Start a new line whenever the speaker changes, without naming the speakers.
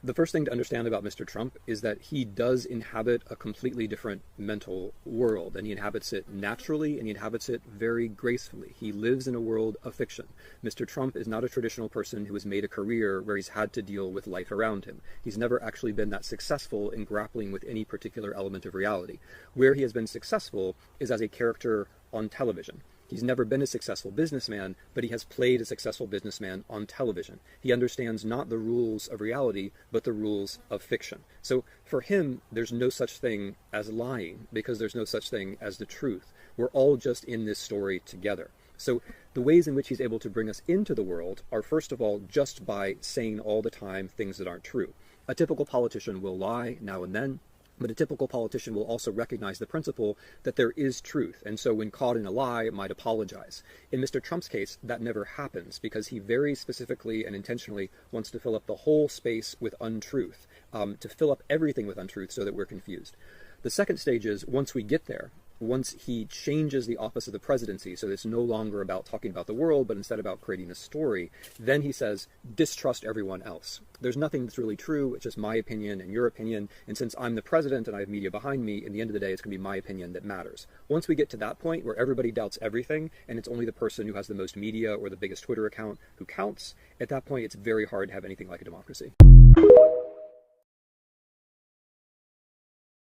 The first thing to understand about Mr. Trump is that he does inhabit a completely different mental world, and he inhabits it naturally, and he inhabits it very gracefully. He lives in a world of fiction. Mr. Trump is not a traditional person who has made a career where he's had to deal with life around him. He's never actually been that successful in grappling with any particular element of reality. Where he has been successful is as a character on television. He's never been a successful businessman, but he has played a successful businessman on television. He understands not the rules of reality, but the rules of fiction. So for him, there's no such thing as lying, because there's no such thing as the truth. We're all just in this story together. So the ways in which he's able to bring us into the world are, first of all, just by saying all the time things that aren't true. A typical politician will lie now and then, but a typical politician will also recognize the principle that there is truth, and so when caught in a lie, might apologize. In Mr. Trump's case, that never happens, because he very specifically and intentionally wants to fill up the whole space with untruth, to fill up everything with untruth so that we're confused. The second stage is, once we get there, once he changes the office of the presidency, so it's no longer about talking about the world, but instead about creating a story, then he says, distrust everyone else. There's nothing that's really true, it's just my opinion and your opinion, and since I'm the president and I have media behind me, in the end of the day, it's going to be my opinion that matters. Once we get to that point where everybody doubts everything, and it's only the person who has the most media or the biggest Twitter account who counts, at that point it's very hard to have anything like a democracy.